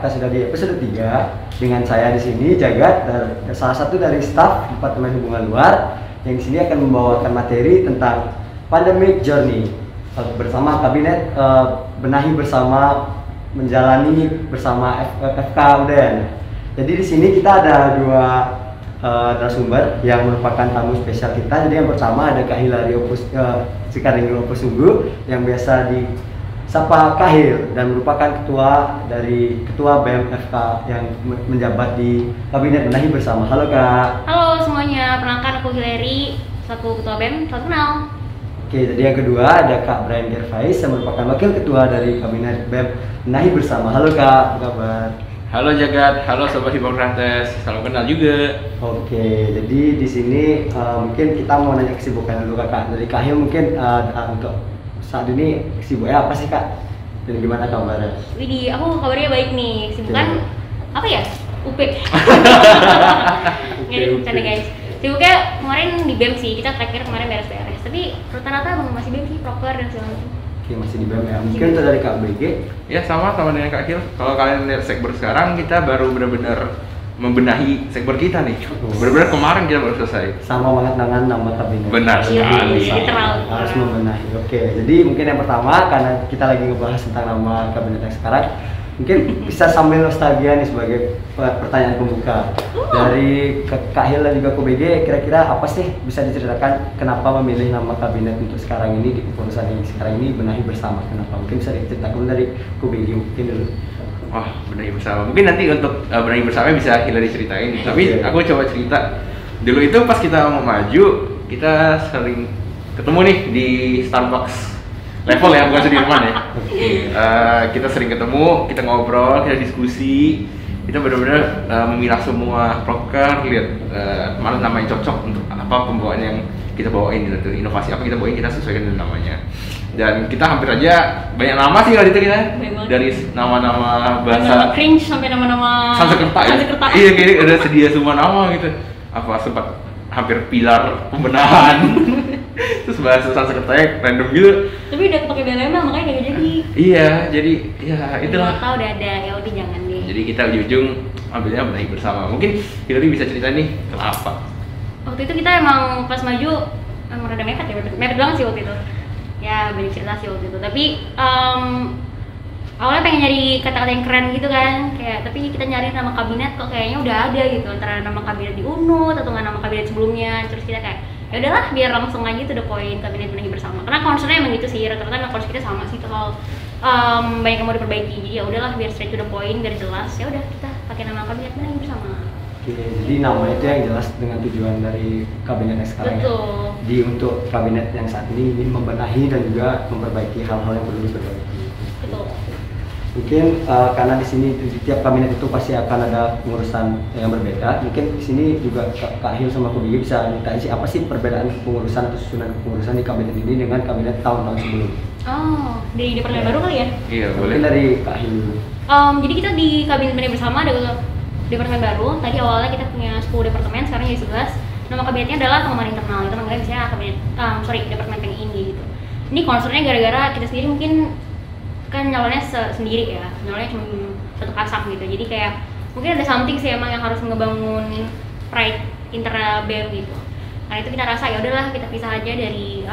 kita sudah di episode 3 dengan saya di sini Jagat, salah satu dari staf Departemen Hubungan Luar yang di sini akan membawakan materi tentang Pandemic Journey bersama kabinet benahi bersama menjalani bersama FK UDN. Jadi di sini kita ada dua narasumber yang merupakan tamu spesial kita. Jadi yang pertama ada Kak Hilary Sikaringgo Opusunggu yang biasa disapa Kahil dan merupakan ketua BEM-FK yang menjabat di Kabinet Benahi Bersama. Halo Kak. Halo semuanya, perkenalkan aku Hilary, selaku ketua BEM. Selamat kenal. Oke, jadi yang kedua ada Kak Brian Gervais yang merupakan wakil ketua dari Kabinet BEM Benahi Bersama. Halo Kak, apa kabar? Halo Jagat, halo Sobat Hipokrates, salam kenal juga. Oke, jadi di sini mungkin kita mau nanya kesibukan dulu Kakak. Dari Kak Hil mungkin untuk saat ini kesibukannya apa sih Kak? Dan gimana kabarnya? Widih, aku kabarnya baik nih. Kesibukan apa ya? UP. Nggak bercanda guys. Sibuknya kemarin di BEM sih, kita terakhir kemarin beres-beres. Tapi rata-rata masih BEM sih, proker dan segala macam. Oke, masih di BEM ya. Mungkin itu dari Kak BG. Ya sama dengan Kak Hil. Kalau kalian lihat sekber sekarang, kita baru benar-benar membenahi sekber kita nih. Benar-benar kemarin kita baru selesai. Sama banget dengan nama kabinet. Benar sekali. Harus membenahi. Oke, jadi mungkin yang pertama karena kita lagi ngebahas tentang nama kabinet yang sekarang, mungkin bisa sambil nostalgia nih sebagai pertanyaan pembuka. Dari Kak Hil dan juga Ko BG, kira-kira apa sih bisa diceritakan kenapa memilih nama kabinet untuk sekarang ini di kepengurusan yang sekarang ini Benahi Bersama? Kenapa? Mungkin bisa diceritakan dari Ko BG mungkin dulu. Wah, Benahi Bersama. Mungkin nanti untuk Benahi Bersama bisa Hilary ceritain. Tapi aku coba cerita. Dulu itu pas kita mau maju, kita sering ketemu nih di Starbucks level ya, bukan Sudirman ya. Kita sering ketemu, kita ngobrol, kita diskusi. Kita benar-benar memilah semua proker, lihat mana nama yang cocok untuk apa pembawaan yang kita bawain gitu, inovasi apa kita bawain, kita sesuaikan dengan namanya. Dan kita hampir aja banyak nama sih kalau itu kita, dari nama-nama bahasa cringe sampai nama-nama Sanskerta ya. Iya, kayaknya ada sedia semua nama gitu. Apa sempat hampir pilar pembenahan. Terus bahasa Sanskertanya random gitu. Tapi udah pakai BLM makanya nggak jadi. Iya, jadi ya itulah. Tahu udah ada, ya udah jangan deh. Jadi kita ujung-ujung ambilnya Benahi Bersama. Mungkin Hilary bisa cerita nih kenapa? Waktu itu kita emang pas maju emang rada mepet ya, mepet banget sih waktu itu. Ya banyak cerita sih waktu itu. Tapi awalnya pengen nyari kata-kata yang keren gitu kan, kayak tapi kita nyari nama kabinet kok kayaknya udah ada gitu antara nama kabinet di UNUT atau nggak nama kabinet sebelumnya. Terus kita kayak ya udahlah biar langsung aja tuh the point Kabinet Benahi Bersama. Karena concernnya emang gitu sih, rata-rata emang concern kita sama sih soal banyak yang mau diperbaiki. Jadi ya udahlah biar straight to the point, biar jelas. Ya udah kita pakai nama Kabinet Benahi Bersama. Oke, jadi nama itu yang jelas dengan tujuan dari kabinet yang sekarang. Betul. Ya. Jadi untuk kabinet yang saat ini ingin membenahi dan juga memperbaiki hal-hal yang perlu diperbaiki. Betul. Mungkin karena di sini di tiap kabinet itu pasti akan ada pengurusan yang berbeda. Mungkin di sini juga Kak Hil sama Ko BG bisa minta sih apa sih perbedaan pengurusan atau susunan pengurusan di kabinet ini dengan kabinet tahun-tahun sebelumnya. Oh, di departemen baru kali ya? Iya, boleh. Mungkin dari Kak Hil dulu. Jadi kita di Kabinet Benahi Bersama ada departemen baru. Tadi awalnya kita punya 10 departemen, sekarang jadi 11. Nama kabinetnya adalah pengembangan internal. Itu namanya biasanya departemen PNI gitu. Ini concernnya gara-gara kita sendiri mungkin kan nyalonnya sendiri ya, nyalonnya cuma satu kasak gitu. Jadi kayak mungkin ada something sih emang yang harus ngebangun pride internal BEM gitu. Karena itu kita rasa ya udahlah kita pisah aja dari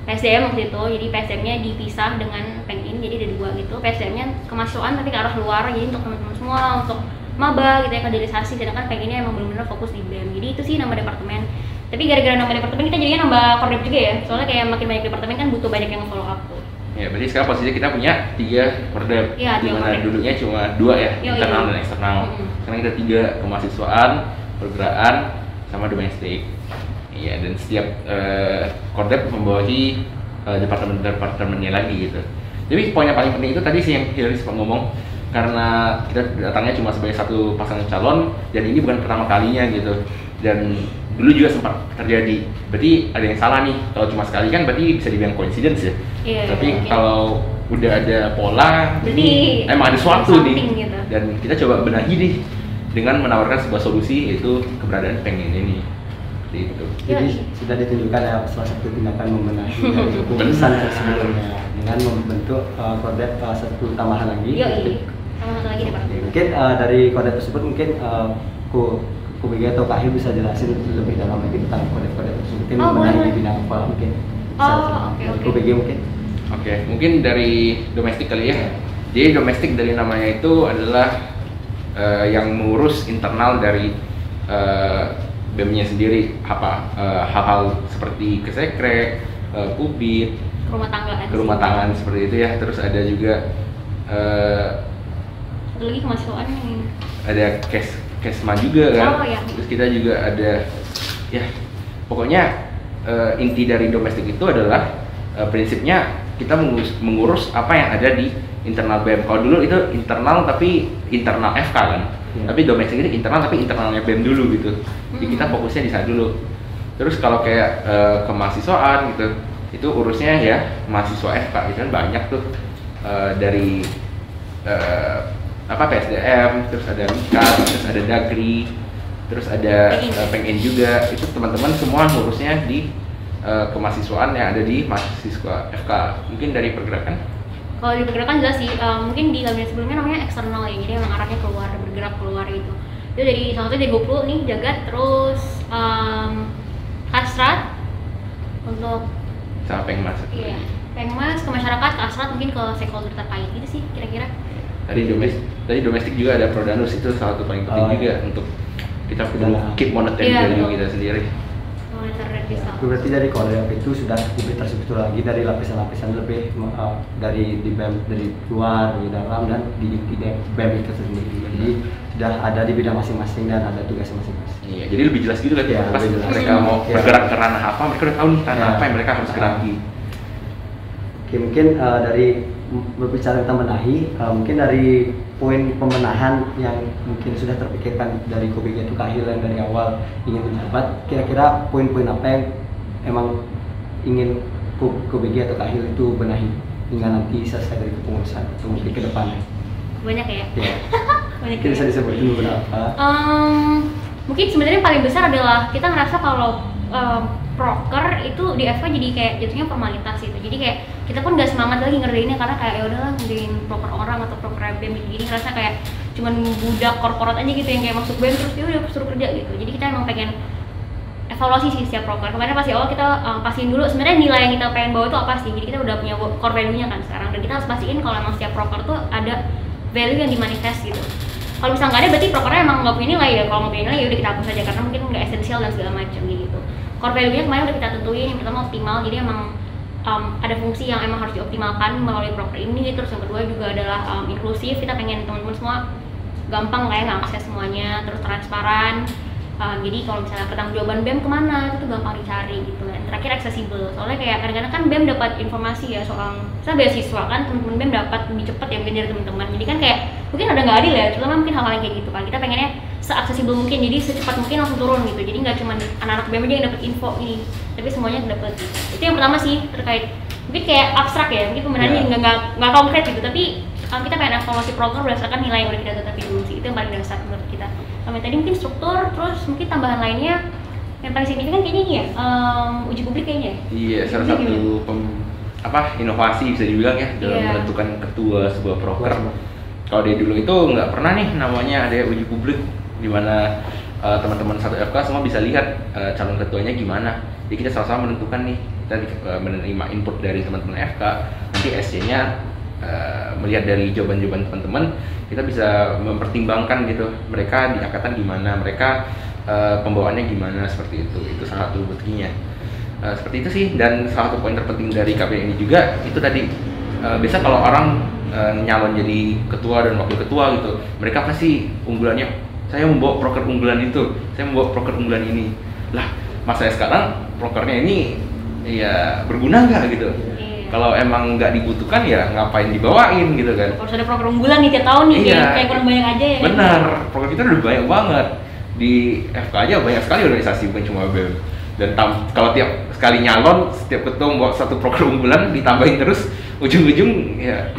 PSDM waktu itu. Jadi PSDM-nya dipisah dengan PENIN, jadi ada dua gitu. PSDM-nya kemahasiswaan tapi ke arah luar, jadi untuk teman-teman semua, untuk maba gitu ya, kaderisasi. Sedangkan PENIN-nya emang benar-benar fokus di BEM. Jadi itu sih nama departemen. Tapi gara-gara nama departemen kita jadinya nambah kordep juga ya. Soalnya kayak makin banyak departemen kan butuh banyak yang follow up tuh. Ya, berarti sekarang posisinya kita punya 3 kordep, ya, di mana dulunya cuma 2 ya, internal dan eksternal. Sekarang kita 3, kemahasiswaan, pergeraan, sama domestik. Iya, dan setiap kordep membawahi departemen-departemennya lagi gitu. Jadi poin yang paling penting itu tadi sih yang Hilary sempat ngomong, karena kita datangnya cuma sebagai satu pasangan calon dan ini bukan pertama kalinya gitu. Dan dulu juga sempat terjadi. Berarti ada yang salah nih. Kalau cuma sekali kan berarti bisa dibilang coincidence ya. Iya, tapi kalau udah ada pola, berarti ini emang ada suatu nih. Gitu. Dan kita coba benahi nih dengan menawarkan sebuah solusi, yaitu keberadaan PENIN ini. Gitu. Jadi sudah ditunjukkan ya salah satu tindakan membenahi dari keputusan sebelumnya dengan membentuk kordep satu tambahan lagi. sama satu lagi departemen. Mungkin dari kode tersebut mungkin Ku Bega atau Kak Ayu bisa jelasin lebih dalam lagi tentang kode-kode tersebut. Mungkin mengenai boleh. di bidang apa mungkin. Oke. Ku Bega mungkin. Oke, mungkin dari domestik kali ya. Jadi domestik dari namanya itu adalah yang mengurus internal dari BEM-nya sendiri, hal-hal seperti kesekre, kubit, Ke rumah tangga seperti itu ya. Terus ada juga satu lagi kemahasiswaan nih. ada kesma juga kan. Oh, iya. Terus kita juga ada ya pokoknya inti dari domestik itu adalah prinsipnya kita mengurus apa yang ada di internal BEM. Kalau dulu itu internal tapi internal FK kan. Tapi domestik itu internal tapi internalnya BEM dulu gitu. Jadi kita fokusnya di sana dulu. Terus kalau kayak kemahasiswaan gitu, itu urusnya ya mahasiswa FK gitu kan banyak tuh dari PSDM, terus ada MIKAS, terus ada Dagri, terus ada PENGIN juga. Itu teman-teman semua ngurusnya di kemahasiswaan yang ada di mahasiswa FK. Mungkin dari pergerakan? Kalau di pergerakan jelas sih, mungkin di kabinet sebelumnya namanya eksternal ya, jadi emang arahnya keluar, bergerak keluar gitu. Itu dari salah satu dari GoPro nih, Jagat, terus Kasrat untuk Sama Pengmas. iya, Pengmas ke masyarakat, Kasrat mungkin ke stakeholder terkait gitu sih kira-kira. Tadi domestik juga ada Prodanus, itu salah satu paling penting juga untuk kita perlu keep monetary Iya, value betul. kita sendiri. Monitor bisa. Berarti dari kode itu sudah lebih terstruktur lagi dari lapisan-lapisan lebih dari di BEM dari luar, di dalam dan di BEM itu sendiri. Jadi sudah ada di bidang masing-masing dan ada tugas masing-masing. Iya, jadi lebih jelas gitu kan Iya, pas lebih jelas. mereka mau Iya. bergerak ke ranah apa, mereka udah tahu nih ranah Iya. apa yang mereka harus geraki. Oke, mungkin dari berbicara tentang benahi, mungkin dari poin pembenahan yang mungkin sudah terpikirkan dari Ku Bega itu Kak Hil yang dari awal ingin menjabat, kira-kira poin-poin apa yang emang ingin Ku Bega atau Kak Hil itu benahi hingga nanti selesai dari kepengurusan atau mungkin ke depannya? Banyak ya. Ya, Banyak mungkin ya. bisa disebutin beberapa. Mungkin sebenarnya paling besar adalah kita ngerasa kalau proker itu di FK jadi kayak jatuhnya formalitas gitu. Jadi kayak kita pun nggak semangat lagi ngerjainnya karena kayak ya udahlah ngerjain proker orang atau proker BEM gitu. Jadi ngerasa kayak cuman budak korporat aja gitu yang kayak masuk BEM terus dia udah suruh kerja gitu. Jadi kita emang pengen evaluasi sih setiap proker. Kemarin pasti awal kita pastiin dulu sebenarnya nilai yang kita pengen bawa itu apa sih. Jadi kita udah punya core value-nya kan sekarang dan kita harus pastiin kalau emang setiap proker tuh ada value yang dimanifest gitu. Kalau misalnya nggak ada berarti prokernya emang nggak punya nilai ya. Kalau nggak punya nilai ya udah kita hapus aja karena mungkin nggak esensial dan segala macam gitu. Core value-nya kemarin udah kita tentuin, yang pertama optimal, jadi emang ada fungsi yang emang harus dioptimalkan melalui proker ini. Terus yang kedua juga adalah inklusif, kita pengen teman-teman semua gampang kayak ngakses semuanya, terus transparan. Jadi kalau misalnya pertanggungjawaban BEM kemana itu tuh gampang dicari gitu. Dan terakhir aksesibel, soalnya kayak kadang-kadang kan BEM dapat informasi ya soal saya beasiswa kan teman-teman BEM dapat lebih cepat ya mungkin dari teman-teman. Jadi kan kayak mungkin ada nggak adil ya, cuma mungkin hal-hal yang kayak gitu kan. Kita pengennya seaksesibel mungkin, jadi secepat mungkin langsung turun gitu. Jadi nggak cuma anak-anak BEM aja yang dapat info ini, tapi semuanya dapat gitu. Itu yang pertama sih terkait mungkin kayak abstrak ya, mungkin pembenahannya nggak konkret gitu, tapi kita pengen evaluasi program berdasarkan nilai yang udah kita tetapi dulu sih. Itu yang paling dasar menurut kita. Sama tadi mungkin struktur, terus mungkin tambahan lainnya yang paling signifikan kayaknya ini ya, uji publik kayaknya. Iya, salah satu inovasi bisa dibilang ya dalam Iya. menentukan ketua sebuah proker. Kalau dari dulu itu nggak pernah nih namanya ada uji publik di mana teman-teman satu FK semua bisa lihat calon ketuanya gimana. Jadi kita sama-sama menentukan nih, kita menerima input dari teman-teman FK, nanti SC-nya melihat dari jawaban-jawaban teman-teman, kita bisa mempertimbangkan gitu mereka di angkatan gimana, mereka pembawaannya gimana, seperti itu salah satu buktinya. Seperti itu sih, dan salah satu poin terpenting dari KPI ini juga itu tadi biasa kalau orang nyalon jadi ketua dan wakil ketua gitu, mereka pasti unggulannya saya membawa proker unggulan itu, saya membawa proker unggulan ini. Lah masa sekarang prokernya ini ya berguna nggak gitu? Kalau emang nggak dibutuhkan ya ngapain dibawain gitu kan? Kalau ada program unggulan nih tiap tahun nih, kayak kurang banyak aja ya. Benar, program kita udah banyak banget. Di FK aja banyak sekali organisasi, bukan cuma BEM. Dan kalau tiap sekali nyalon, setiap ketua membawa satu program unggulan, ditambahin terus, ujung-ujung ya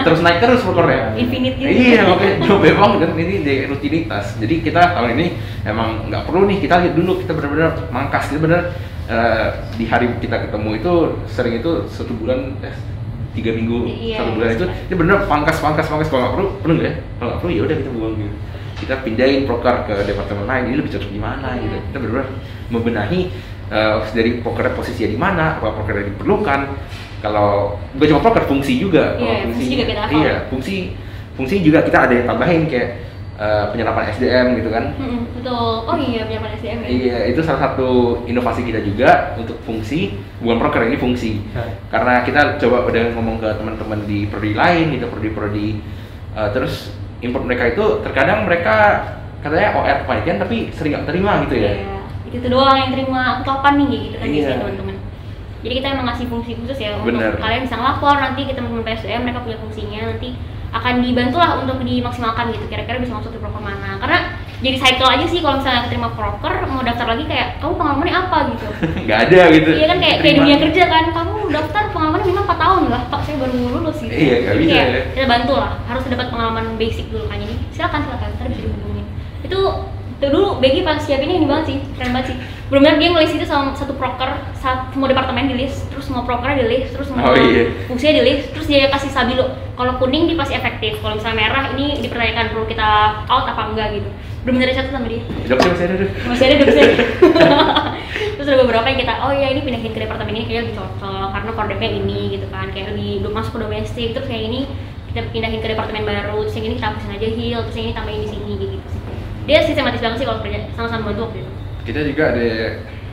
terus naik terus prokernya. Infinite gitu. Iya, makanya memang dan ini di rutinitas. Jadi kita tahun ini emang nggak perlu nih, kita lihat dulu, kita benar-benar mangkas, kita benar di hari kita ketemu itu sering itu 1 bulan 3 minggu, Iya, 1 bulan itu bener pangkas kalau nggak perlu nggak ya? Kalau nggak perlu ya udah kita buang gitu. Kita pindahin proker ke departemen lain, ini lebih cocok di mana gitu. Kita benar-benar membenahi dari proker posisinya di mana, apa proker yang diperlukan. Kalau bukan cuma proker, fungsi juga. Iya, fungsi juga kita hafal. Iya, fungsi juga kita ada yang tambahin kayak penyerapan SDM gitu kan. Betul. Oh iya, penyerapan SDM ya. Iya, itu salah satu inovasi kita juga untuk fungsi, bukan proker, ini fungsi. Karena kita coba udah ngomong ke teman-teman di prodi lain gitu, prodi terus input mereka itu terkadang mereka katanya OR kepanitiaan tapi sering nggak terima gitu ya. Iya, itu doang yang terima, aku kapan nih gitu kan Iya. biasanya teman-teman. Jadi kita emang ngasih fungsi khusus ya untuk Bener. kalian bisa ngelapor nanti ke teman-teman PSDM, mereka punya fungsinya, nanti akan dibantu lah untuk dimaksimalkan gitu, kira-kira bisa masuk di proker mana. Karena jadi cycle aja sih kalau misalnya keterima proker, mau daftar lagi kayak kamu pengalamannya apa gitu. Nggak ada gitu. Iya kan kayak Terima. dunia kerja kan, kamu daftar pengalamannya minimal 4 tahun lah, Pak saya baru lulus gitu. Iya, nggak Jadi bisa kayak ya. kita bantu lah, harus dapat pengalaman basic dulu kan. Jadi silakan ntar bisa dihubungin. Itu dulu Begi pas siapinnya ini banget sih, keren banget sih. Benar-benar dia ngelis itu sama satu proker, semua departemen di list, terus semua prokernya di list, terus semua fungsinya di list, terus dia kasih stabilo. Kalau kuning dia pasti efektif, kalau misalnya merah ini dipertanyakan perlu kita out apa enggak gitu. Benar-benar satu sama dia. Dokter masih ada tuh. Masih ada dosen. Terus ada beberapa yang kita, oh ya ini pindahin ke departemen ini kayaknya lebih cocok karena kordemnya ini gitu kan, kayak lebih masuk ke domestik, terus kayak ini kita pindahin ke departemen baru, terus yang ini kita hapusin aja heal, terus yang ini tambahin di sini gitu sih. Dia sistematis banget sih kalau kerja, sama-sama bantu waktu itu. Kita juga ada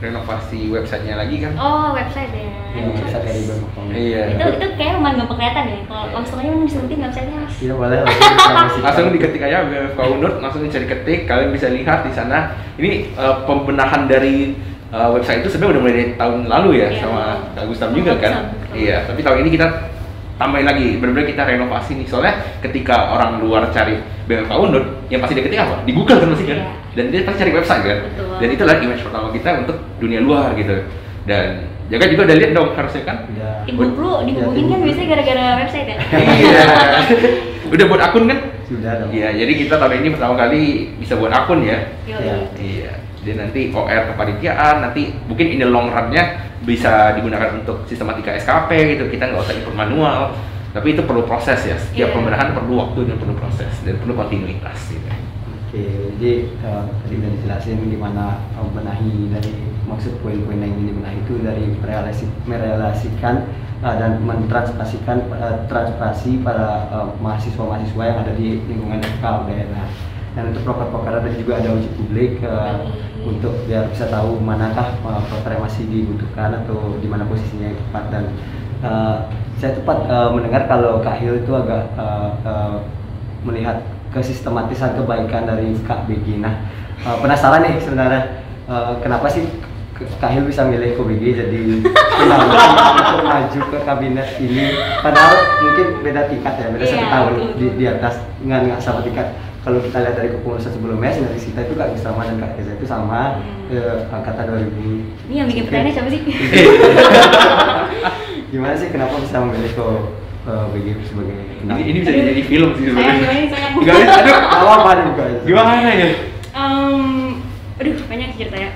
renovasi websitenya lagi kan. Oh website ya. Bisa kayak di bawah. Iya. Itu kayak lumayan gampang kelihatan ya. Kalau langsung aja disebutin websitenya mas. Iya boleh langsung. Langsung diketik aja BMFK Unut, langsung dicari ketik, kalian bisa lihat di sana. Ini pembenahan dari website itu sebenarnya udah mulai dari tahun lalu ya, Iya, sama Kak Gustam sama juga Kak kan. Gustam. Iya, tapi tahun ini kita tambahin lagi, benar-benar kita renovasi nih. Soalnya ketika orang luar cari BMFK Unut, yang pasti dia ketik apa? Di Google kan pasti kan. Iya. Dan dia pasti cari website kan. Betul. Dan itu adalah image pertama kita untuk dunia luar gitu. Dan Jaga juga udah lihat dong harusnya kan. Iya. Ibu Bro dihubungin kan biasanya gara-gara website ya. Iya. Udah buat akun kan? Sudah dong. Iya, jadi kita tahun ini pertama kali bisa buat akun ya. Iya. Iya. Jadi nanti OR kepanitiaan, nanti mungkin in the long run-nya bisa digunakan untuk sistematika SKP gitu. Kita nggak usah input manual, tapi itu perlu proses ya. Setiap Iya. pembenahan perlu waktu dan perlu proses dan perlu kontinuitas gitu. Oke, jadi tadi udah dijelasin gimana benahi dari maksud poin-poin yang ingin dibenahi itu dari merelasikan dan mentranspaksikan transparansi para mahasiswa-mahasiswa yang ada di lingkungan FK daerah. Dan untuk proker-proker tadi juga ada uji publik untuk biar bisa tahu manakah proker yang masih dibutuhkan atau di mana posisinya yang tepat. Dan saya tepat mendengar kalau Kak Hil itu agak melihat kesistematisan kebaikan dari Kak Begi. Nah, penasaran nih sebenarnya kenapa sih Kak Hil bisa milih KBG jadi penawaran untuk maju ke kabinet ini, padahal mungkin beda tingkat ya, beda Iya, 1 tahun betul. di atas, nggak sama tingkat. Kalau kita lihat dari kepengurusan sebelumnya, sinergi kita itu Kak Gustama dan Kak Keza itu sama angkatan 2000. Ini yang bikin pertanyaan siapa sih? Gimana sih kenapa bisa memilih KBG sebagai pendamping? Ini bisa jadi film sih Sayang, sebenarnya. sayang. Enggak bisa, aduh. apa juga itu. Gimana ya? Aduh banyak sih ceritanya.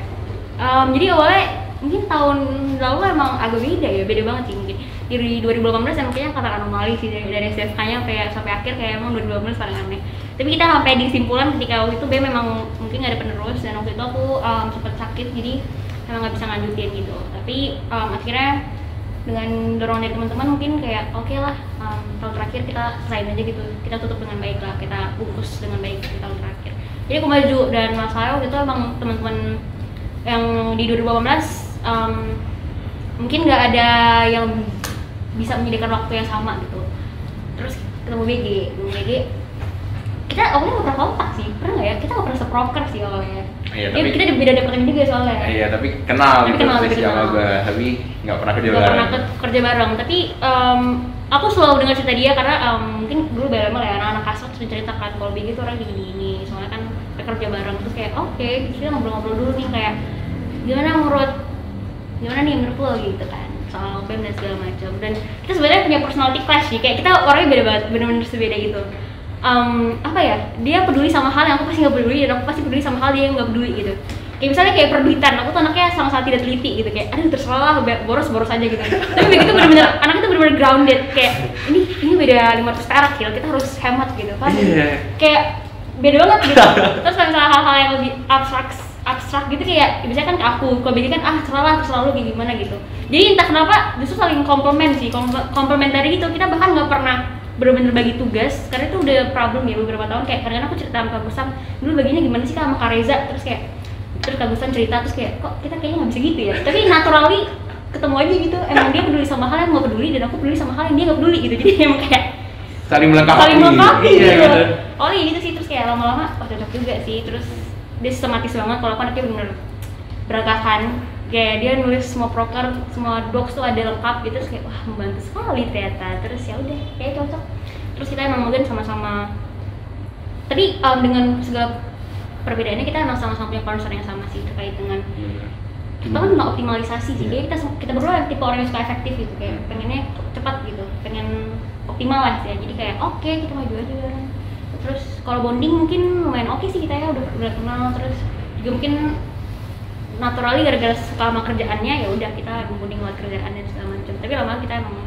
Jadi awalnya mungkin tahun lalu emang agak beda ya, beda banget sih mungkin. Dari 2018 emang kayaknya kata anomali sih dari SSK-nya kayak sampai akhir kayak emang 2018 paling aneh. Tapi kita sampai di kesimpulan ketika waktu itu BEM memang mungkin nggak ada penerus dan waktu itu aku sempat sakit jadi emang nggak bisa lanjutin gitu. Tapi akhirnya dengan dorongan dari teman-teman mungkin kayak oke lah tahun terakhir kita selesain aja gitu, kita tutup dengan baik lah, kita bungkus dengan baik di tahun terakhir. Jadi aku maju dan masalahnya waktu itu emang teman-teman yang di 2018 mungkin nggak ada yang bisa menyediakan waktu yang sama gitu. Terus ketemu BG kita awalnya nggak pernah kontak sih, pernah nggak ya? Kita nggak pernah seproker sih awalnya. Iya, Ya, tapi kita beda departemen juga soalnya. Iya, tapi kenal Tapi gitu kenal, tapi sih sama kenal. gue, tapi nggak pernah kerja Nggak bareng. pernah kerja bareng, tapi aku selalu dengar cerita dia karena mungkin dulu BLM ya anak-anak kasat sudah ceritakan kalau BG itu orang gini-gini, soalnya kan kita kerja bareng terus kayak oke, kita ngobrol-ngobrol dulu nih kayak gimana nih menurut lo gitu kan soal BEM dan segala macam. Dan kita sebenarnya punya personality clash nih, kayak kita orangnya beda banget, benar-benar berbeda gitu. Apa ya, dia peduli sama hal yang aku pasti nggak peduli dan aku pasti peduli sama hal dia yang nggak peduli gitu. kayak misalnya kayak perduitan, aku tuh anaknya sangat tidak teliti gitu, kayak aduh terserah lah, boros aja gitu. Tapi begitu bener-bener anaknya tuh bener-bener grounded, kayak ini beda 500 perak gitu, kita harus hemat gitu kan. Kayak beda banget gitu. Terus kalau misalnya hal-hal yang lebih abstrak gitu kayak biasanya kan ke aku, kalau begini kan terserah lu kayak gimana gitu. Jadi entah kenapa justru saling komplementari gitu. Kita bahkan nggak pernah bener-bener bagi tugas karena itu udah problem ya beberapa tahun. Kayak kadang-kadang aku cerita sama Kak Gusam, dulu baginya gimana sih Kak sama Kak Reza, terus Kak Gusam cerita, terus kayak kok kita kayaknya nggak bisa gitu ya. Tapi naturally ketemu aja gitu, emang dia peduli sama hal yang nggak peduli dan aku peduli sama hal yang dia nggak peduli gitu. Jadi emang kayak saling melengkapi gitu. Oh iya gitu sih, terus kayak lama-lama cocok juga sih. Terus dia sistematis banget, kalau aku anaknya bener berantakan, kayak dia nulis semua proker, semua docs tuh ada lengkap gitu, terus kayak wah membantu sekali ternyata. Terus ya udah kayak cocok. Terus kita emang mungkin sama-sama, tapi dengan segala perbedaannya kita emang sama-sama punya concern yang sama sih terkait dengan kita kan nggak optimalisasi sih. Jadi kita berdua tipe orang yang suka efektif gitu, kayak pengennya cepat gitu, pengen optimal lah sih ya. Jadi kayak oke, kita maju aja. Terus kalau bonding mungkin lumayan oke sih kita ya, udah kenal. Terus juga mungkin naturally gara-gara suka sama kerjaannya, ya udah kita bonding lewat kerjaan dan segala macam. Tapi lama kita emang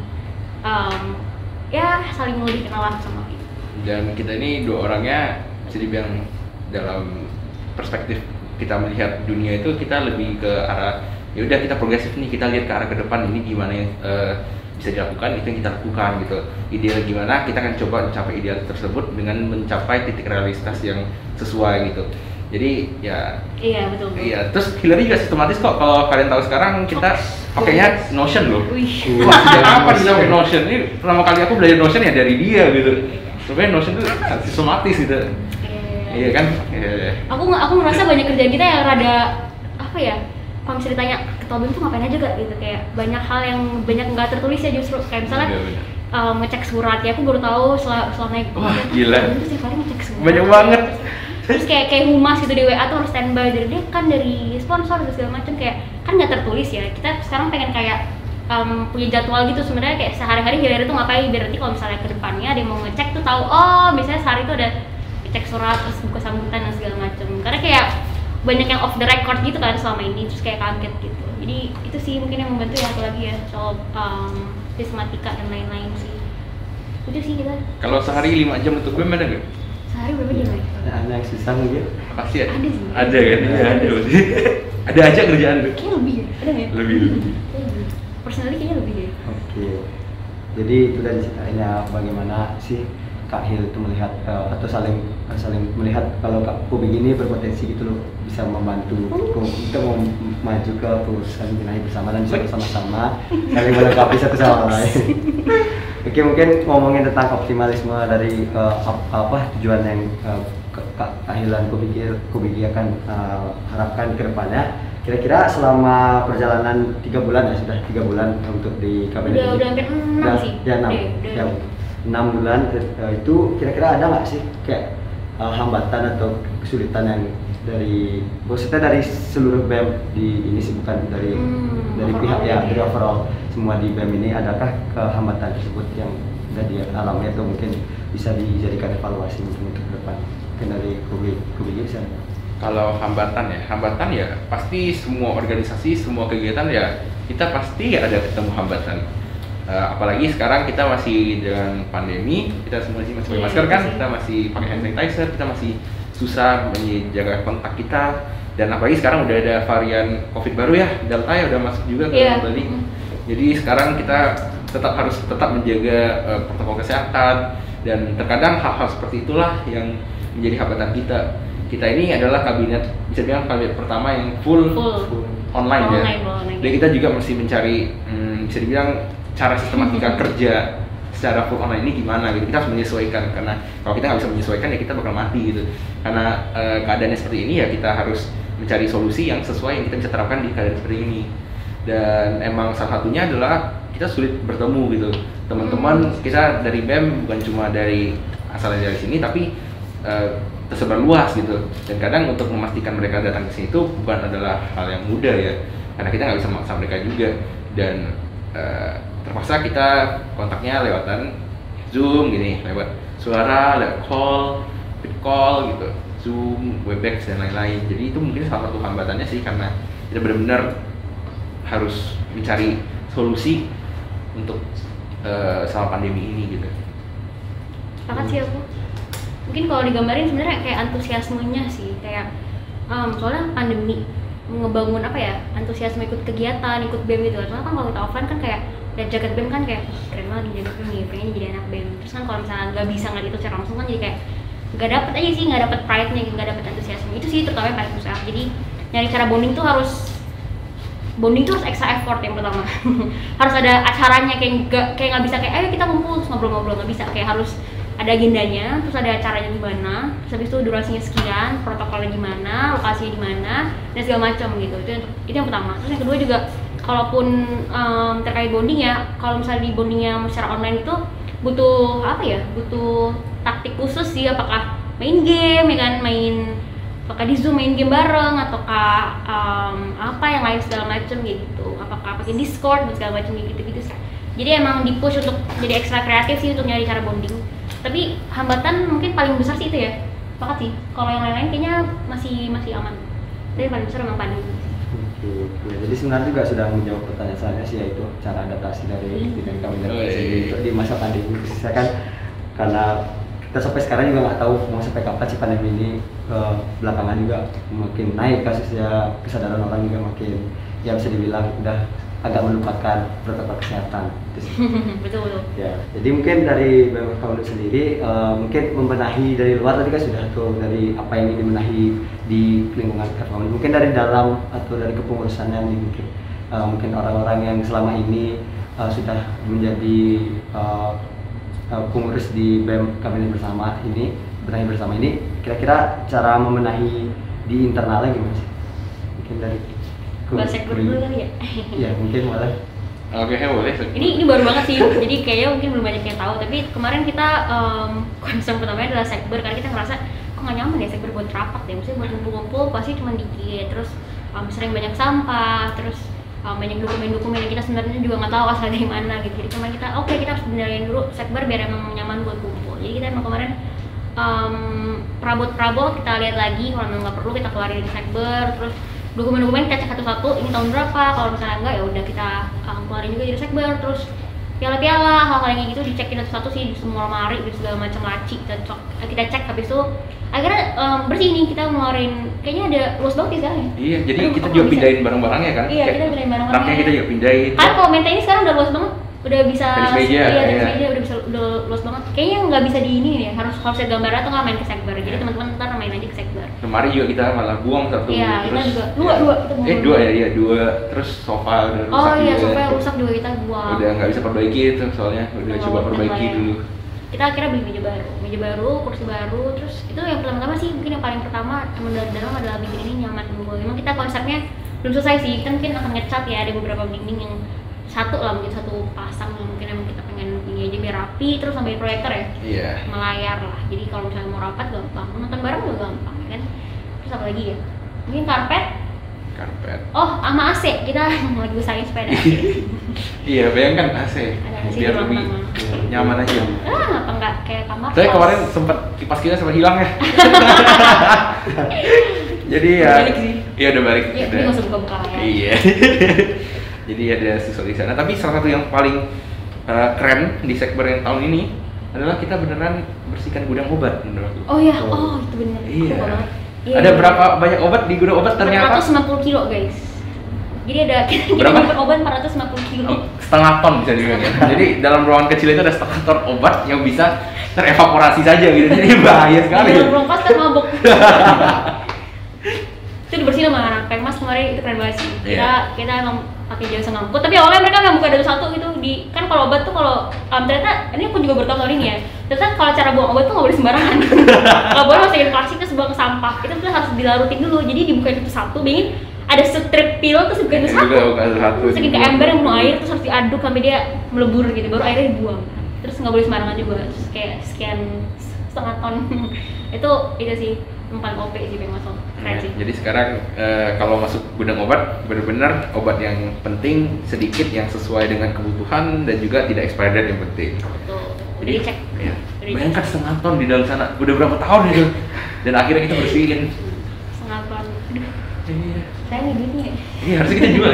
ya saling mau dikenal lah sama kita. Dan kita ini dua orangnya bisa dibilang dalam perspektif kita melihat dunia itu kita lebih ke arah ya udah kita progresif nih, kita lihat ke arah ke depan ini gimana yang bisa dilakukan, itu yang kita lakukan gitu. Ideal gimana, kita akan coba mencapai ideal tersebut dengan mencapai titik realitas yang sesuai gitu. Jadi ya iya betul. Iya, terus Hillary juga sistematis kok. Kalau kalian tahu sekarang kita pakainya Notion loh. Wah, sejak kapan kita pakai Notion? Ini pertama kali aku belajar Notion ya dari dia gitu. Sebenarnya Notion tuh sistematis gitu. Iya kan? Iya. Aku merasa banyak kerjaan kita yang rada apa ya? Kalau misalnya ditanya ketua BEM tuh ngapain aja gak gitu, kayak banyak hal yang banyak nggak tertulis ya justru, kayak misalnya ngecek surat ya, aku baru tahu setelah naik. Wah gila. Itu sih paling ngecek surat. Banyak banget. Terus kayak humas gitu di WA tuh harus standby dari dia kan, dari sponsor dan segala macam, kayak kan nggak tertulis ya. Kita sekarang pengen kayak punya jadwal gitu sebenarnya, kayak sehari-hari Hillary tuh ngapain, biar nanti kalau misalnya ke depannya dia mau ngecek tuh tahu oh misalnya sehari itu ada cek surat terus buka sambutan dan segala macam. Karena kayak banyak yang off the record gitu kan selama ini, terus kayak kaget gitu. Jadi itu sih mungkin yang membantu ya, apalagi ya soal sistematika dan lain-lain sih. Itu sih kita. Kalau sehari 5 jam untuk BEM ada nggak? Sehari berapa jam ya? Ada yang susah mungkin. Pasti ya? Ada sih. Ada kan? Ada. Ada aja kerjaan tuh. Kayaknya lebih ya? Ada nggak ya? Lebih. Personally kayaknya lebih ya. Oke. Jadi itu dari ceritanya bagaimana sih Kak Hil itu melihat atau saling melihat kalau Kak Ku begini berpotensi gitu loh, bisa membantu kita mau maju ke perusahaan Benahi bersama dan bisa sama-sama saling melengkapi satu sama lain. Oke, mungkin ngomongin tentang optimalisme dari tujuan yang Kak Hil dan Ku akan harapkan ke depannya. Kira-kira selama perjalanan 3 bulan ya, sudah 3 bulan untuk di kabinet udah hampir 6 sih. Ya 6 bulan itu kira-kira ada nggak sih kayak hambatan atau kesulitan yang maksudnya dari seluruh BEM di ini sih, bukan dari pihak ya, dari overall semua di BEM ini, adakah hambatan tersebut yang sudah dialami atau mungkin bisa dijadikan evaluasi mungkin untuk ke depan? Mungkin dari Kubi bisa. Kalau hambatan ya pasti semua organisasi, semua kegiatan ya kita pasti ada ketemu hambatan. Apalagi sekarang kita masih dengan pandemi, kita semua masih pakai masker kan, kita masih pakai hand sanitizer, kita masih susah menjaga kontak kita. Dan apalagi sekarang udah ada varian COVID baru ya, Delta ya udah masuk juga ke Bali. Jadi sekarang kita harus tetap menjaga protokol kesehatan, dan terkadang hal-hal seperti itulah yang menjadi hambatan kita. Kita ini adalah kabinet, bisa bilang kabinet pertama yang full online ya. Dan kita juga masih mencari bisa dibilang cara sistematika kerja secara full online ini gimana gitu. Kita harus menyesuaikan, karena kalau kita nggak bisa menyesuaikan ya kita bakal mati gitu. Karena keadaannya seperti ini ya kita harus mencari solusi yang sesuai yang kita bisa terapkan di keadaan seperti ini. Dan emang salah satunya adalah kita sulit bertemu gitu. Teman-teman kita dari BEM bukan cuma dari asalnya dari sini, tapi tersebar luas gitu. Dan kadang untuk memastikan mereka datang ke sini itu bukan adalah hal yang mudah ya, karena kita nggak bisa memaksa mereka juga. Dan terpaksa kita kontaknya lewatan Zoom gini, lewat suara, lewat call, video call gitu. Zoom, Webex dan lain-lain. Jadi itu mungkin salah satu hambatannya sih, karena kita benar-benar harus mencari solusi untuk selama pandemi ini gitu. Sepakat sih aku. Mungkin kalau digambarin sebenarnya kayak antusiasmenya sih, kayak soalnya pandemi ngebangun apa ya, antusiasme ikut kegiatan, ikut BEM gitu. Soalnya kan kalau kita offline kan kayak lihat jaket BEM kan kayak keren banget nih jaket BEM nih, pengen jadi anak BEM. Terus kan kalau misalnya nggak bisa ngeliat itu secara langsung kan jadi kayak nggak dapet aja sih, nggak dapet pride-nya, nggak dapet antusiasme. Itu sih terutama yang paling susah. Jadi nyari cara bonding tuh harus extra effort yang pertama. Harus ada acaranya, kayak nggak bisa kayak ayo kita kumpul terus ngobrol-ngobrol, nggak bisa, kayak harus ada agendanya, terus ada acaranya gimana, terus habis itu durasinya sekian, protokolnya gimana, lokasinya di mana, dan segala macam gitu. Itu yang pertama. Terus yang kedua juga, kalaupun terkait bonding ya, kalau misalnya di bondingnya secara online itu butuh apa ya? Butuh taktik khusus sih, apakah main game ya kan, apakah di Zoom main game bareng, ataukah apa yang lain segala macam gitu, apakah pakai Discord dan segala macam gitu sih. Jadi emang di-push untuk jadi ekstra kreatif sih untuk nyari cara bonding. Tapi hambatan mungkin paling besar sih itu ya, sepakat sih. Kalau yang lain-lain kayaknya masih aman. Tapi paling besar memang pandemi. Ya, jadi sebenarnya juga sudah menjawab pertanyaan saya sih, yaitu cara adaptasi dari dan kami di masa pandemi. Saya kan karena kita sampai sekarang juga nggak tahu mau sampai kapan sih pandemi ini, belakangan juga makin naik kasusnya, kesadaran orang juga makin, ya bisa dibilang udah agak melupakan protokol kesehatan. Betul. Ya, jadi mungkin dari BEM Kaunu sendiri mungkin membenahi dari luar tadi kan sudah tuh, dari apa yang ingin dibenahi di lingkungan Kaunu. Mungkin dari dalam atau dari kepengurusannya mungkin orang-orang yang selama ini sudah menjadi pengurus di BEM Kabinet Bersama ini, benahi bersama ini, kira-kira cara membenahi di internalnya gimana sih? Mungkin dari Sekber dulu kali ya? Iya, mungkin boleh. Oke, boleh. Ini baru banget sih, jadi kayaknya mungkin belum banyak yang tahu. Tapi kemarin kita concern pertamanya adalah sekber, karena kita ngerasa kok nggak nyaman ya sekber buat rapat deh. Maksudnya buat ngumpul-ngumpul pasti cuma dikit, terus sering banyak sampah, terus banyak dokumen-dokumen yang kita sebenarnya juga nggak tahu asal dari mana gitu. Jadi kemarin kita kita harus benerin dulu sekber biar emang nyaman buat kumpul. Jadi kita emang kemarin perabot-perabot kita lihat lagi, kalau memang nggak perlu kita keluarin di sekber. Terus dokumen-dokumen kita cek satu-satu, ini tahun berapa, kalau misalnya enggak ya udah kita keluarin juga jadi sekber. Terus piala-piala, hal-hal yang kayak gitu dicekin satu-satu sih, di semua lemari, di segala macam laci kita cek. Habis itu akhirnya bersih nih, kita ngeluarin, kayaknya ada luas banget sih sekarang ya. Iya, jadi kita juga pindahin barang-barangnya kan. Iya, kita pindahin barang-barangnya. Raknya kita juga pindahin. Kan kalau menta ini sekarang udah luas banget, udah bisa tenis meja, tenis meja udah luas banget. Kayaknya nggak bisa di ini ya, harus lihat gambar atau nggak main ke sekber. Jadi teman-teman ntar main aja ke sekber. Lemari juga kita malah buang satu. Iya, terus kita juga dua kita buang. dua. Terus sofa udah rusak. Oh iya, juga. sofa yang rusak juga kita buang. Udah nggak bisa perbaiki itu, soalnya udah coba perbaiki dulu. Kita akhirnya beli meja baru, kursi baru. Terus itu yang pertama-tama sih, mungkin yang paling pertama teman dari dalam adalah bikin ini nyaman dulu. Memang kita konsepnya belum selesai sih, kita mungkin akan ngecat ya, ada beberapa dinding yang satu pasang yang mungkin emang kita pengen ini aja biar rapi, terus sampai proyektor ya. Iya. Melayar lah, jadi kalau misalnya mau rapat gampang, nonton bareng juga gampang ya kan. Terus apa lagi ya? Mungkin karpet. Oh, sama AC, kita lagi usahain supaya ada AC. Iya, bayangkan AC. Ada AC biar di lebih ruang nyaman aja. Apa enggak kayak kamar Saya kos. kemarin sempat kipas kita sempat hilang ya. Jadi ya, Balik sih. iya udah balik. Ya, ini nggak usah buka-buka ya. Iya. Jadi ada sesuatu di sana. Tapi salah satu yang paling keren di sekber yang tahun ini adalah kita beneran bersihkan gudang obat menurutku. Oh iya, itu benar. Iya. Iya, Ada berapa banyak obat di gudang obat ternyata? 450 kilo guys. Jadi ada kita Berapa? nyimpen obat 450 kilo. Setengah ton bisa dibilang ya. Jadi dalam ruangan kecil itu ada setengah ton obat yang bisa terevaporasi saja gitu. Jadi bahaya sekali. Di dalam ruang kelas kan mabuk. Itu dibersihin sama anak Pengmas kemarin, itu keren banget sih. Kita emang pakai jasa ngangkut, tapi awalnya mereka nggak buka satu gitu. Kan kalau obat tuh kalau ternyata ini aku juga baru tahu tahun ini ya. Ternyata kalau cara buang obat tuh nggak boleh sembarangan. Nggak boleh masukin plastik terus buang ke sampah. Itu tuh harus dilarutin dulu. Jadi dibukain itu satu, bingin ada strip pil terus dibukain itu satu. Masukin ke ember yang penuh air terus harus diaduk sampai dia melebur gitu. Baru airnya dibuang. Terus nggak boleh sembarangan juga. Terus kayak sekian setengah ton. itu sih yang paling OP sih Bang Mas. Keren sih. Jadi sekarang kalau masuk gudang obat benar-benar obat yang penting sedikit yang sesuai dengan kebutuhan dan juga tidak expired date yang penting. Betul. Jadi Dicek. Ya, bayangkan setengah ton di dalam sana. Udah berapa tahun itu? dan akhirnya kita bersihin. Sengapan. Aduh, Iya. saya nggak gitu ya. Iya, harusnya kita jual.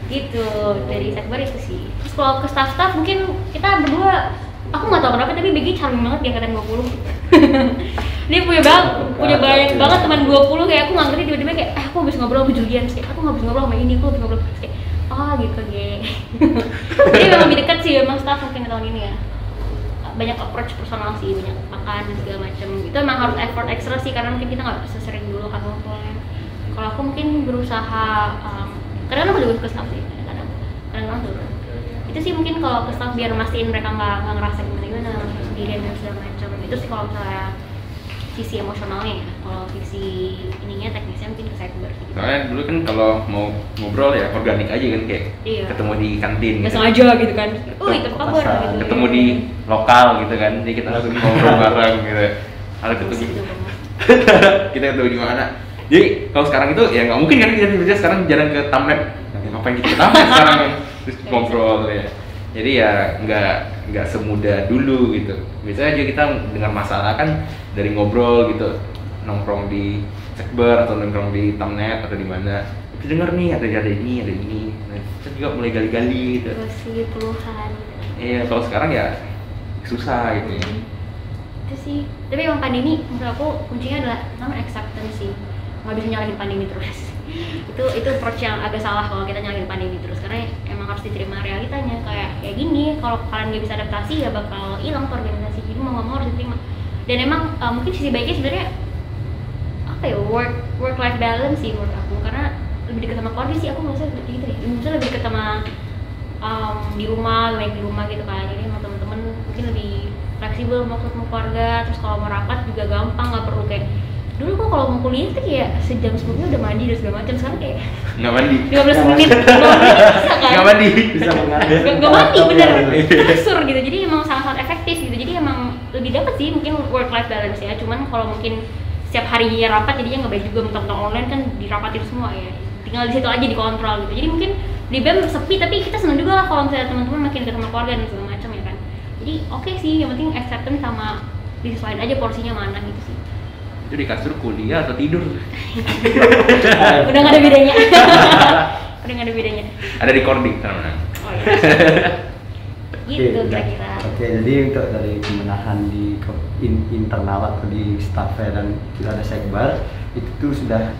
Gitu dari sekber itu sih. Terus kalau ke staff-staff mungkin kita berdua, aku nggak tahu kenapa tapi Begi charming banget di angkatan 20. Dia punya banyak banget teman 20, kayak aku nggak ngerti tiba-tiba kayak aku habis ngobrol sama Julian, kayak aku nggak habis ngobrol sama ini, aku habis ngobrol kayak gitu ge. Jadi memang lebih dekat sih memang staff mungkin tahun ini ya. Banyak approach personal sih, banyak makan dan segala macam. Itu emang harus effort extra sih karena mungkin kita nggak bisa sering dulu kan ngumpulnya. Kalau aku mungkin berusaha kadang aku juga ke staff sih, kadang turun. Itu sih mungkin kalau ke staff biar mastiin mereka nggak ngerasa gimana sendirian dan segala macam. Itu sih kalau misalnya sisi emosionalnya ya. Kalau sisi ininya teknisnya mungkin ke cyber gitu. Soalnya dulu kan kalau mau ngobrol ya organik aja kan, kayak Iya. ketemu di kantin Nggak gitu. sengaja gitu kan. Itu apa kabar Pasar. gitu. Ketemu di lokal gitu kan, jadi kita langsung ngobrol bareng gitu. Ada ketemu Gitu banget. kita ketemu di mana. Jadi kalau sekarang itu ya nggak mungkin kan kita sekarang jarang ke Tamnet. Ngapain kita ke Tamnet sekarang terus ngobrol ya. Jadi ya nggak semudah dulu gitu. Biasanya aja kita dengar masalah kan dari ngobrol gitu, nongkrong di sekber atau nongkrong di Tamnet atau di mana. Kita dengar nih ada ini. Nah, kita juga mulai gali-gali gitu. Masih puluhan. Iya, kalau sekarang ya susah gitu ya. Itu sih. Tapi emang pandemi menurut aku kuncinya adalah namanya acceptance sih. Nggak bisa nyalahin pandemi terus. itu approach yang agak salah kalau kita nyalahin pandemi terus, karena emang harus diterima realitanya kayak gini. Kalau kalian nggak bisa adaptasi ya bakal hilang tuh organisasi, jadi mau nggak mau harus diterima. Dan emang mungkin sisi baiknya sebenarnya apa ya, work life balance sih menurut aku, karena lebih dekat sama keluarga sih. Aku merasa gitu ya, maksudnya lebih dekat sama di rumah, baik di rumah gitu kan. Jadi sama temen-temen mungkin lebih fleksibel mau ketemu keluarga. Terus kalau mau rapat juga gampang, nggak perlu kayak dulu kok kalau mau kuliah tuh kayak sejam sebelumnya udah mandi dan segala macam. Sekarang kayak Nggak mandi. 15 menit bisa kan? Nggak mandi. Bisa mengalir. Gak mandi bener, kasur gitu. Jadi emang sangat-sangat efektif gitu. Jadi emang lebih dapat sih mungkin work life balance ya. Cuman kalau mungkin setiap hari rapat jadinya nggak baik juga, mentang-mentang online kan dirapatin semua ya. Tinggal di situ aja dikontrol gitu. Jadi mungkin di BEM sepi tapi kita senang juga lah kalau misalnya teman-teman makin dekat sama keluarga dan segala macam ya kan. Jadi oke sih, yang penting acceptance sama disesuaikan aja porsinya mana gitu sih. Itu di kasur kuliah atau tidur? Udah nggak ada bedanya. Udah nggak ada bedanya. Ada recording teman-teman. Oh iya. Gitu kira-kira. Oke, jadi untuk dari pembenahan di internal atau di staffnya dan tidak ada sekbar itu tuh sudah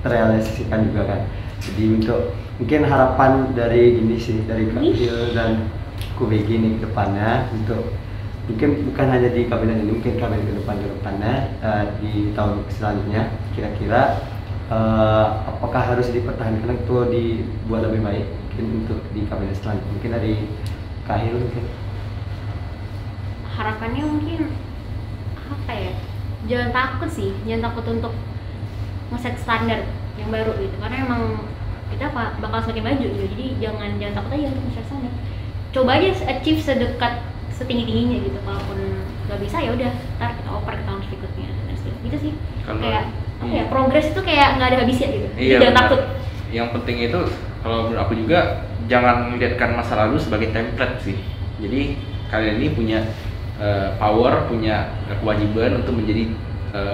terrealisasikan juga kan. Jadi untuk mungkin harapan dari ini sih dari Kapil dan KUBG ini ke depannya, untuk mungkin bukan hanya di kabinet ini, mungkin kabinet ke depannya di tahun selanjutnya kira-kira apakah harus dipertahankan atau dibuat lebih baik mungkin untuk di kabinet selanjutnya, mungkin dari Kahil mungkin. Harapannya mungkin apa ya, jangan takut sih, jangan takut untuk nge-set standar yang baru gitu, karena emang kita bakal semakin maju gitu. Jadi jangan takut aja untuk nge-set standar, coba aja achieve setinggi-tingginya gitu. Kalaupun nggak bisa ya udah ntar kita oper ke tahun berikutnya gitu sih. Kayak apa ya, progres itu kayak nggak ada habisnya gitu. Iya, Jangan takut. Yang penting itu kalau menurut aku juga jangan melihatkan masa lalu sebagai template sih. Jadi kalian ini punya power, punya kewajiban untuk menjadi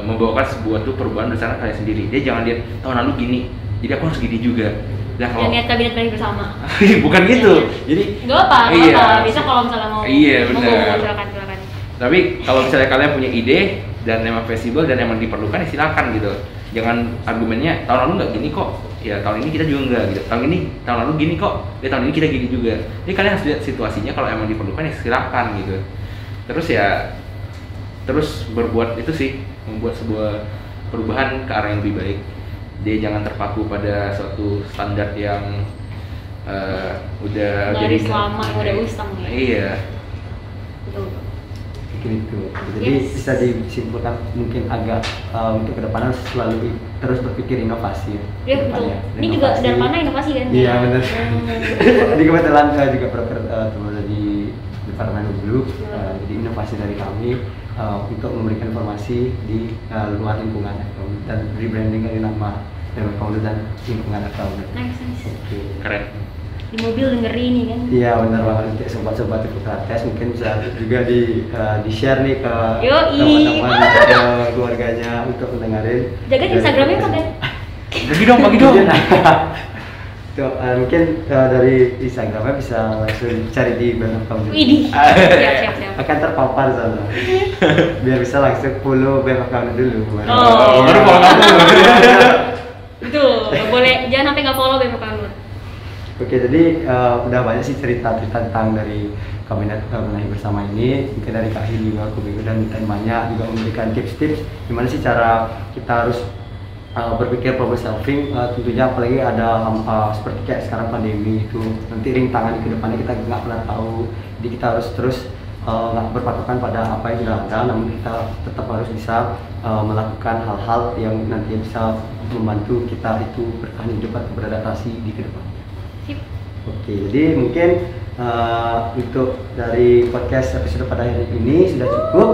membawakan sebuah tuh perubahan bersama kalian sendiri. Dia jangan lihat tahun lalu gini, jadi aku harus gini juga. Nah, Jangan lihat kabinet planning bersama. bukan gitu. Jadi Nggak apa, iya. bisa kalau misalnya mau. Iya, mau benar. silakan. Tapi kalau misalnya kalian punya ide dan emang fleksibel dan emang diperlukan ya silakan gitu. Jangan argumennya tahun lalu nggak gini kok, ya tahun ini kita juga nggak gitu. Tahun lalu gini kok, ya tahun ini kita gini juga. Jadi kalian harus lihat situasinya, kalau emang diperlukan ya silakan gitu. Terus berbuat itu sih, membuat sebuah perubahan ke arah yang lebih baik. Dia jangan terpaku pada suatu standar yang udah Garis lama, udah usang ya. Iya. Betul. Mungkin itu. Jadi Yes. bisa disimpulkan mungkin agak untuk kedepannya selalu terus berpikir inovasi. Ya betul. Kedepannya. Ini juga Inovasi. Darmana inovasi kan? Iya benar. Hmm. Jadi kebetulan juga teman di Departemen dulu, jadi inovasi dari kami untuk memberikan informasi di luar lingkungan account dan rebranding dari nama Departemen dan lingkungan account. Nice. Oke. Keren. di mobil dengerin nih kan. Iya benar banget, untuk sobat-sobat Hippokrates mungkin bisa juga di share nih ke Yoi. teman-teman, ke keluarganya untuk mendengarin. Jaga Instagramnya apa kan? Bagi dong, bagi dong. Tuh, mungkin dari Instagramnya bisa langsung cari di BM account dulu. Widih. Siap. Akan terpapar sana. Biar bisa langsung follow BM account dulu. Oh. Baru follow kamu. Betul, nggak boleh, jangan sampai nggak follow BM account lu. Oke, jadi udah banyak sih cerita-cerita tentang dari kabinet benahi bersama ini. Mungkin dari Kak Hili juga aku dan banyak juga memberikan tips-tips gimana sih cara kita harus berpikir problem solving. Tentunya apalagi ada seperti kayak sekarang pandemi itu, nanti rintangan ke depannya kita nggak pernah tahu. Jadi kita harus terus nggak berpatokan pada apa yang sudah ada, namun kita tetap harus bisa melakukan hal-hal yang nanti bisa membantu kita itu bertahan hidup atau beradaptasi di ke depan. Sip. Oke, jadi mungkin untuk dari podcast episode pada hari ini sudah cukup.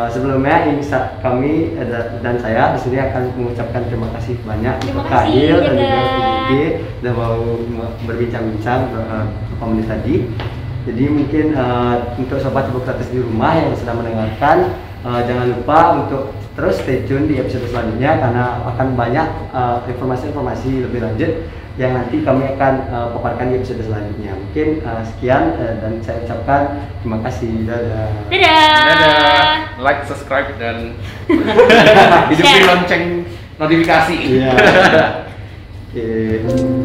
Sebelumnya kami dan saya di sini akan mengucapkan terima kasih banyak Terima untuk Kak kasih, Il dan juga Jagat. Kiki sudah mau berbincang-bincang beberapa menit tadi. Jadi mungkin untuk sobat Hippokrates di rumah yang sedang mendengarkan, jangan lupa untuk terus stay tune di episode selanjutnya karena akan banyak informasi-informasi lebih lanjut yang nanti kami akan paparkan di episode selanjutnya. Mungkin sekian dan saya ucapkan terima kasih. Dadah. Dadah. Like, subscribe dan hidupin Share. lonceng notifikasi. Iya. Oke.